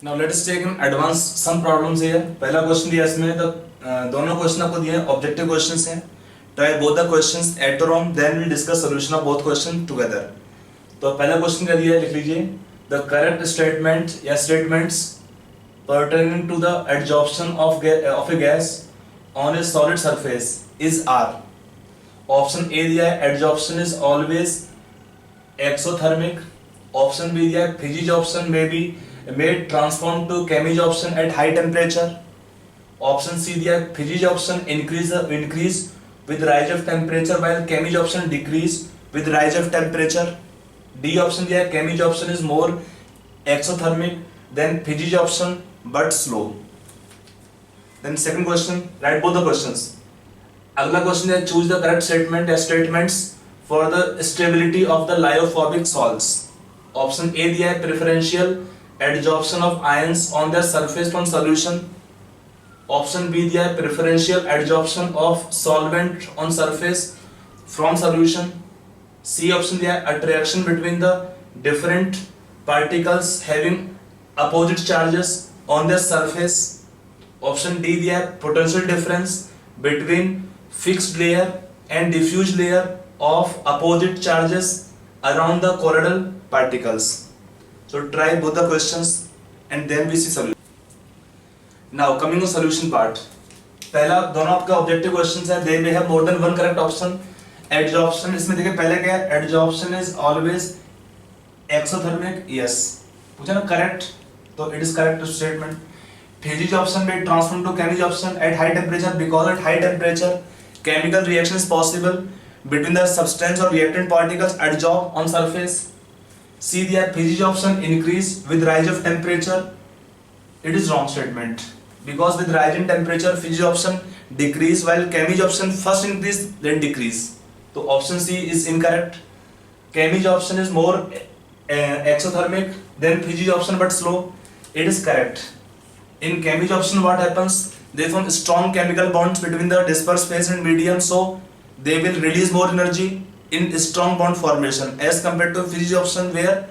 Now let us take and advance some problems here. पहला question दिया इसमें तो दोनों क्वेश्चन आपको दिए हैं, ऑब्जेक्टिव क्वेश्चंस हैं. Try both the questions at your home, then we'll discuss solution of both question together. तो पहला क्वेश्चन क्या दिया है लिख लीजिए. The correct statement या statements pertaining to the adsorption of a gas on a solid surface is are. Option A दिया है adsorption is always exothermic. Option B दिया है physisorption may transform to chemisorption at high temperature. Option C दिया है physisorption increase with rise of temperature while chemisorption decrease with rise of temperature. D option दिया है chemisorption is more exothermic than physisorption but slow. Then second question, write both the questions. अगला question है choose the correct statement या statements for the stability of the lyophobic salts. Option A दिया है preferential adsorption of ions on their surface from solution. Option B दिया है preferential adsorption of solvent on surface from solution. C option दिया है attraction between the different particles having opposite charges on their surface. Option D दिया है potential difference between fixed layer and diffuse layer of opposite charges around the colloidal particles. So try both the questions and then we see solution. Now coming to solution part. पहला दोनों आपका objective questions है. They may have more than one correct option. Adsorption इसमें देखिए पहले क्या है, adsorption is always exothermic. Yes पूछा ना correct, तो it is correct statement. Physisorption may transform to chemisorption at high temperature because at high temperature chemical reaction is possible between the substance or reactant particles adsorb on surface. See the physisorption increase with rise of temperature. It is wrong statement because with rise in temperature physisorption decrease while chemisorption first increase then decrease. So option C is incorrect. Chemisorption is more exothermic than physisorption but slow. It is correct. In chemisorption what happens? They form strong chemical bonds between the dispersed phase and medium, so they will release more energy in strong bond formation as compared to physisorption where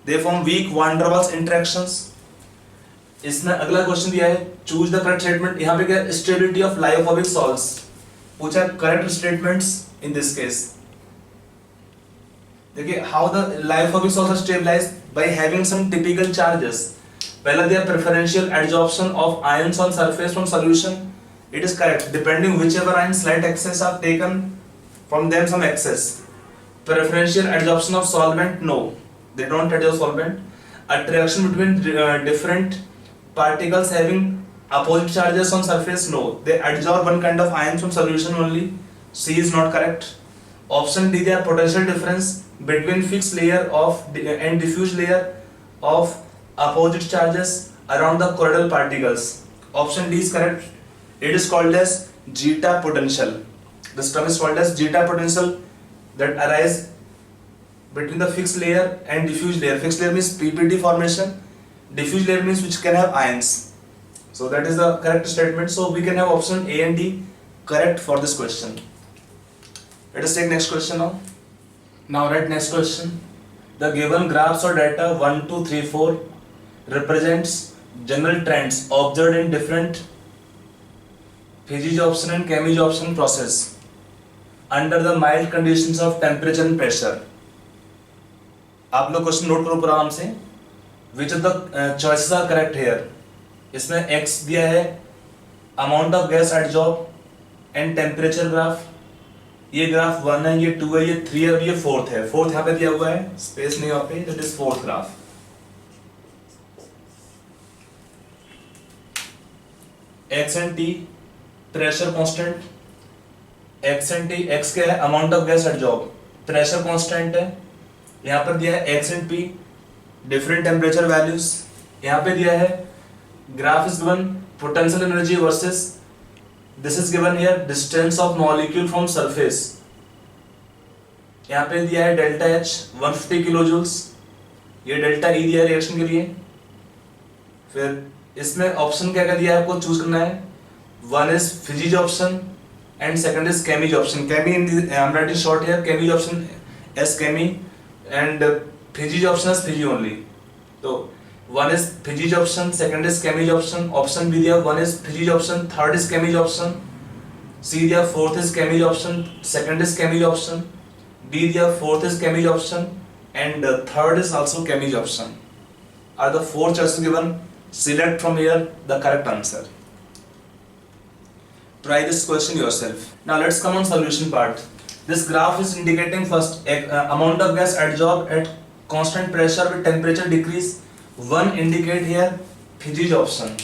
they form weak van der Waals interactions. इसमें अगला question दिया है choose the correct statement. यहाँ पे क्या stability of lyophobic salts पूछा है. Correct statements in this case देखिए how the lyophobic salts are stabilised by having some typical charges. पहला दिया preferential adsorption of ions on surface from solution. It is correct. Depending whichever ion slight excess are taken from them some excess. Preferential adsorption of solvent, no, they don't adsorb solvent. Attraction between different particles having opposite charges on surface, no, they adsorb one kind of ions from solution only. C is not correct. Option D, there potential difference between fixed layer of and diffuse layer of opposite charges around the colloidal particles. Option D is correct. It is called as zeta potential. This term is called as zeta potential that arise between the fixed layer and diffuse layer. Fixed layer means PPD formation. Diffuse layer means which can have ions. So that is the correct statement. So we can have option A and D correct for this question. Let us take next question now. Now write next question. The given graphs or data 1, 2, 3, 4 represents general trends observed in different physisorption and chemisorption process under the mild conditions of temperature and pressure. आप लोग question note करो आराम से. Which of the choices are correct here? इसमें x दिया है amount of gas adsorb and temperature graph. ये graph 1 है, ये 2 है, ये 3 है और ये 4th है. 4th यहाँ पे दिया हुआ है, स्पेस नहीं यहाँ पे, that is 4th graph. x and t pressure constant. x and t, x क्या है amount of gas adsorb, pressure constant है. यहाँ पर दिया है x and p different temperature values. यहाँ पे दिया है graph is given potential energy versus this is given here distance of molecule from surface. यहाँ पे दिया है डेल्टा H 150 किलो जूल्स. ये डेल्टा E दिया है रिएक्शन के लिए. फिर इसमें ऑप्शन क्या क्या दिया है आपको चूज करना है. One is physisorption and second is chemisorption. Chemi in I am writing short here, chemisorption as chemi and physisorption as physi only. तो One is Fiji option, second is Cambridge option. Option B दिया, one is Fiji option, third is Cambridge option. C दिया, fourth is Cambridge option, second is Cambridge option. D दिया, fourth is Cambridge option, and third is also Cambridge option. Are the four choices given? Select from here the correct answer. Try this question yourself. Now let's come on solution part. This graph is indicating first amount of gas adsorbed at constant pressure with temperature decrease. One indicate here Fiji's option.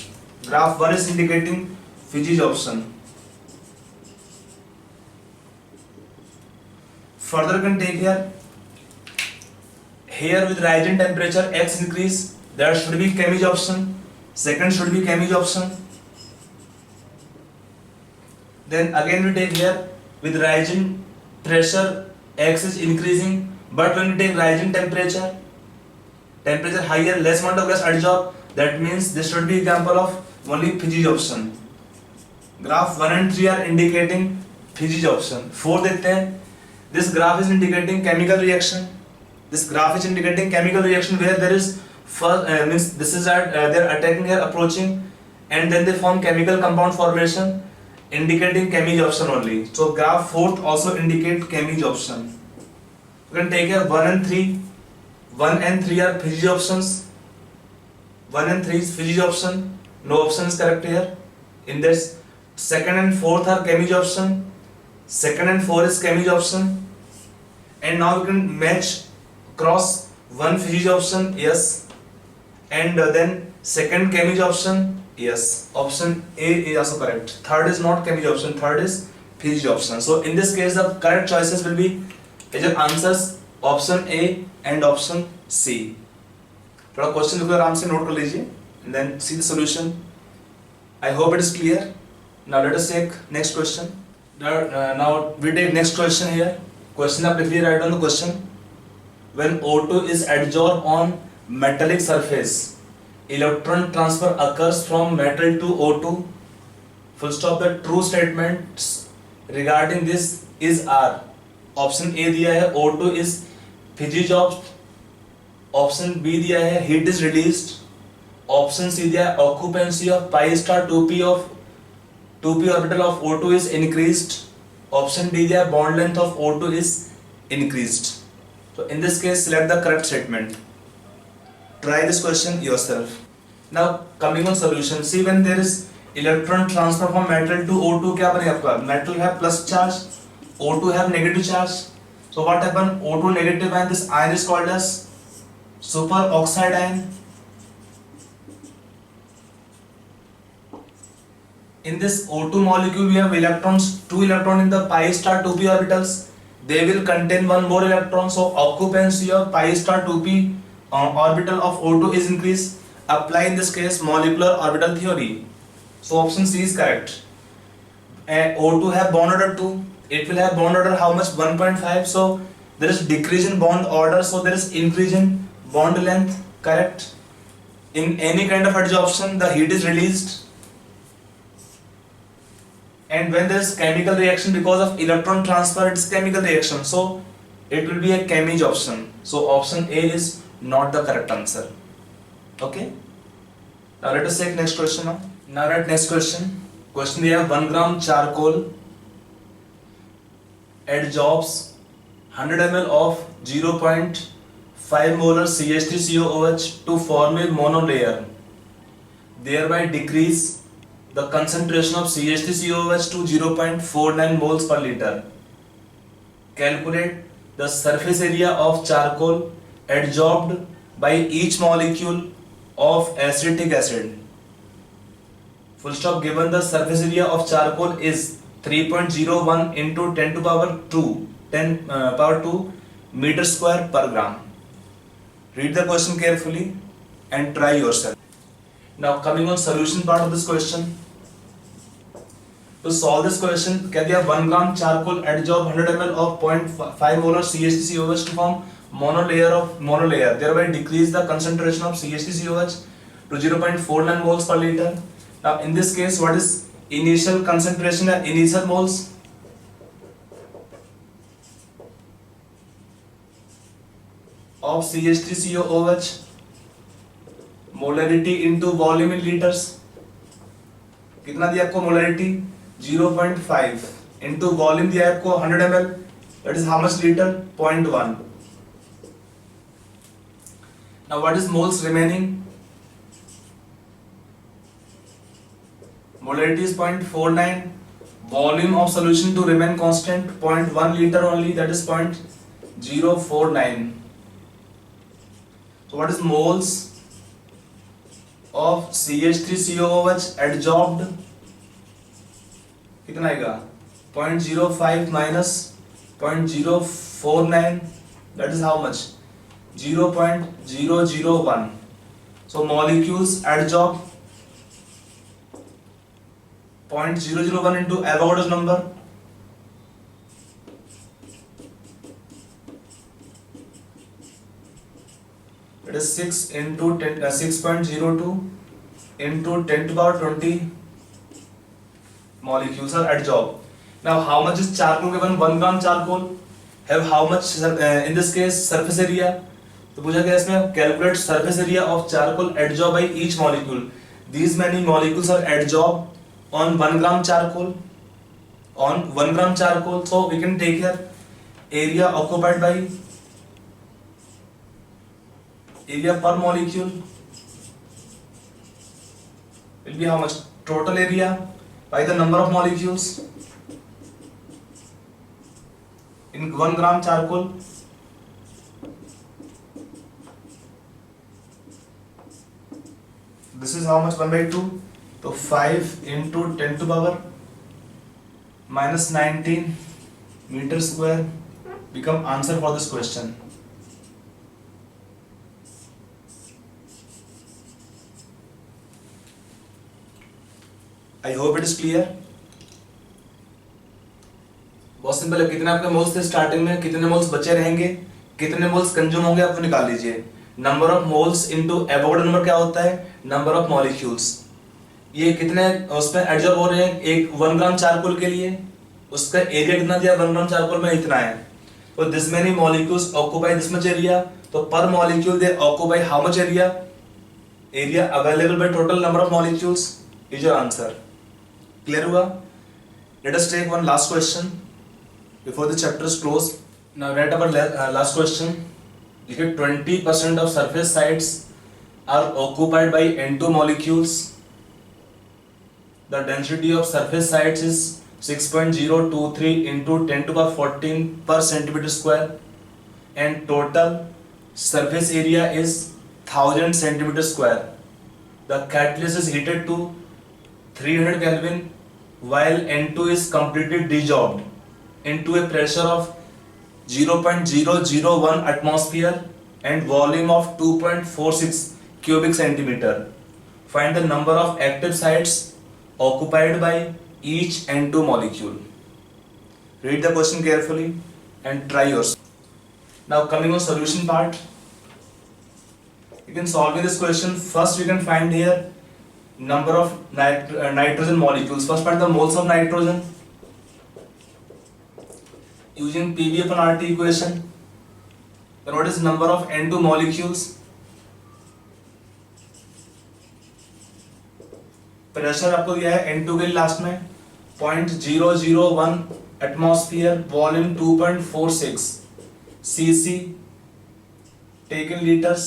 Graph 1 is indicating Fiji's option. Further you can take here with rising temperature X increase, there should be Cambridge option. Second should be Cambridge option. Then again we take here with rising pressure X is increasing, but when we take rising temperature higher, less amount of gas adsorbed, that means this should be example of only Fiji's option. Graph 1 and 3 are indicating Fiji's option. 4 देखते हैं. This graph is indicating chemical reaction. This graph is indicating chemical reaction where there is first means this is at they are attacking here, approaching, and then they form chemical compound formation, indicating Cambridge option only. So graph 4th also indicate Cambridge option. You can take here 1 and 3. 1 and 3 are Fiji options. 1 and 3 is Fiji option. No option is correct here. In this, second and fourth are Cambridge option. Second and 4 is Cambridge option. And now you can match cross one Fiji option, yes, and then second Cambridge option, yes. Option A is also correct. Third is not Cambridge option. Third is Fiji option. So in this case, the correct choices will be either answers option A and option C. थोड़ा question लिखो, आराम से note कर लीजिए and then see the solution. I hope it is clear. Now let us take next question. Now we take next question here. Question आप लिखिए, write down the question. When O2 is adsorbed on metallic surface, electron transfer occurs from metal to O2. Full stop. The true statements regarding this is are. Option A दिया है O2 is Fiji absorbed. Option B दिया है heat is released. Option C दिया है occupancy of pi star 2p orbital of O2 is increased. Option D दिया है bond length of O2 is increased. So in this case, select the correct statement. Try this question yourself. Now coming on solution, see when there is electron transfer from metal to O2, क्या बनेगा आपका? Metal have plus charge, O2 have negative charge. So what happen? O2 negative ion, this ion is called as superoxide ion. In this O2 molecule, we have electrons, 2 electrons in the pi star 2p orbitals. They will contain one more electron, so occupancy of pi star 2p orbital of O2 is increased. Apply in this case molecular orbital theory. So option C is correct. O2 have bond order 2. It will have bond order how much? 1.5. So there is decrease in bond order, so there is increase in bond length. Correct. In any kind of adsorption, the heat is released. And when there is chemical reaction because of electron transfer, it's chemical reaction, so it will be a Cambridge option. So option A is not the correct answer. Okay. Now let us take next question now. Now at next question. Question we have 1 gram charcoal adsorbs 100 ml of 0.5 molar CH3COOH to form a monolayer, thereby decrease the concentration of CH3COOH to 0.49 moles per liter. Calculate the surface area of charcoal adsorbed by each molecule of acetic acid. Full stop. Given the surface area of charcoal is 3.01 into 10 to power 2 meter square per gram. Read the question carefully and try yourself. Now coming on solution part of this question. To solve this question, कह दिया 1 gram charcoal adsorb 100 ml of 0.5 molar CH3COOH to form monolayer, thereby decrease the concentration of CH3COOH to 0.49 moles per liter. Now in this case, what is initial concentration and initial moles? Of CH3COOH? Molarity into volume in litres, कितना दिया आपको molarity 0.5 into volume दिया आपको 100 ml, that is how much litre 0.1. Now what is moles remaining, molarity is 0.49, volume of solution to remain constant 0.1 liter only, that is 0.049. So what is moles of CH3COOH adsorbed, कितना आएगा 0.05 minus 0.049, that is how much 0.001. So molecules adsorb 0.001 into Avogadro's number, it is 6 into 10, 6.02 into 10 to the power 20 molecules are adsorbed. Now how much is charcoal given? 1 gram charcoal have how much in this case surface area, तो पूछा गया इसमें calculate surface area of charcoal adsorbed by each molecule. These many molecules are adsorbed on 1 gram charcoal, so we can take here area occupied by area per molecule will be how much, total area by the number of molecules in 1 gram charcoal. This is how much, 1/2. So 5 into 10 to the power minus 19 meter square become answer for this question. I hope it is clear. बहुत simple है, कितने आपके moles थे starting में, कितने moles बचे रहेंगे, कितने मोल्स कंज्यूम होंगे, आपको निकाल लीजिए. Number of moles into Avogadro number क्या होता है, नंबर ऑफ मॉलिक्यूल्स. ये कितने उसमें एडजॉर्ब हो रहे हैं, एक 1 ग्राम चारकोल के लिए उसका एरिया कितना दिया, 1 ग्राम चारकोल में इतना है. तो this many molecules occupy this much area, तो per molecule they occupy how much area, area available by total number of molecules is your answer. Clear हुआ? Let us take one last question before the chapter is close. Now write our last question. देखिए 20% of surface sides are occupied by N2 molecules. The density of surface sites is 6.023 into 10 to the power 14 per centimeter square, and total surface area is 1000 centimeter square. The catalyst is heated to 300 Kelvin while N2 is completely desorbed into a pressure of 0.001 atmosphere and volume of 2.46 cubic centimeter. Find the number of active sites occupied by each N2 molecule. Read the question carefully and try yours. Now coming on solution part, you can solve this question. First we can find here number of nitrogen molecules. First find the moles of nitrogen using PV upon RT equation. Then what is number of N2 molecules? Pressure आपको दिया है N2 के last में 0.001 atmosphere, volume 2.46 cc taken litres,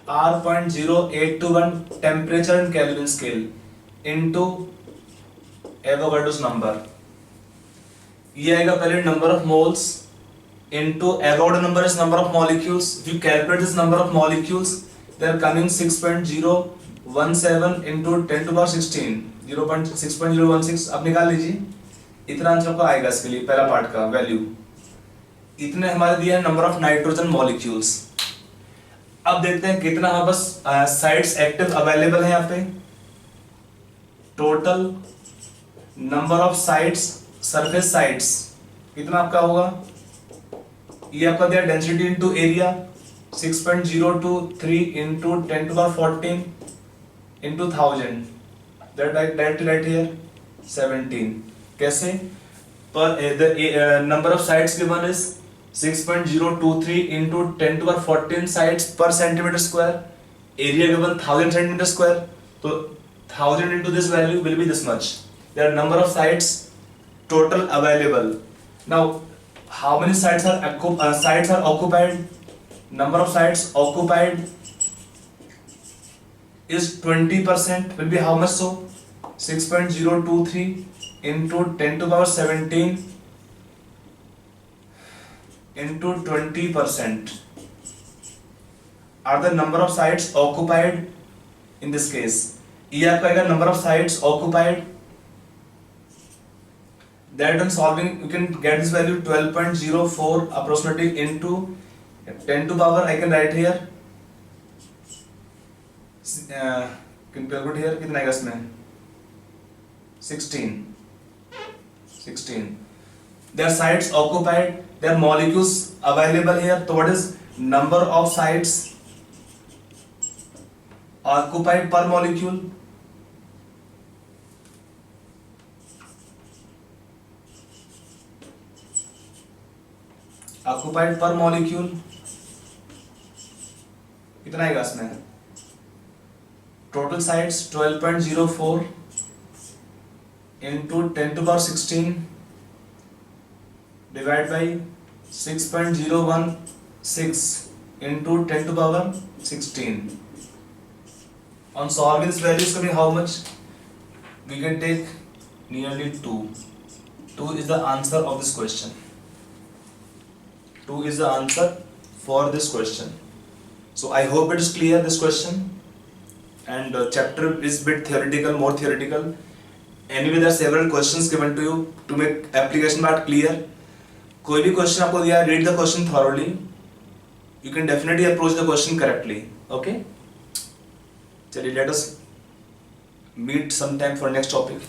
R.0821 temperature in kelvin scale into Avogadro's number. ये आएगा पहले number of moles into Avogadro number is number of molecules. If you calculate this number of molecules they are coming 6.017 into 10 to the power 16, 0.6.016. अब निकाल लीजिए, इतना answer को आएगा इसके लिए पहला पार्ट का वैल्यू. इतने हमारे दिए हैं नंबर ऑफ नाइट्रोजन मॉलिक्यूल्स. अब देखते हैं कितना हमारे पास साइट्स एक्टिव अवेलेबल है. यहाँ पे total number of sites, surface sites कितना आपका होगा, ये आपका दिया density into area 6.023 into 10 to the power 14 into 1000, that right here 17. कैसे? पर the number of sites given is 6.023 into 10 to the power 14 sites per centimeter square area given 1000 centimeter square, so 1000 into this value will be this much. There are number of sites total available. Now how many sites are occupied? Number of sites occupied is 20%, will be how much? So 6.023 into 10 to power 17 into 20% are the number of sites occupied in this case. ये आपका आएगा number of sites occupied. That on solving you can get this value 12.04 approximately into 10 to power I can write here. Can calculate here कितना आएगा इसमें? 16. There are sites occupied. There are molecules available here. So what is number of sites occupied per molecule? Occupied per molecule कितना आएगा इसमें? Total sites 12.04 into 10 to power 16 divided by 6.016 into 10 to power 16. On solving this value is coming how much? We can take nearly 2. 2 is the answer of this question. 2 is the answer for this question. So I hope it is clear this question, and chapter is bit theoretical, more theoretical. Anyway, there are several questions given to you to make application part clear. कोई भी question आपको दिया, read the question thoroughly. You can definitely approach the question correctly. Okay? चलिए, let us meet sometime for next topic.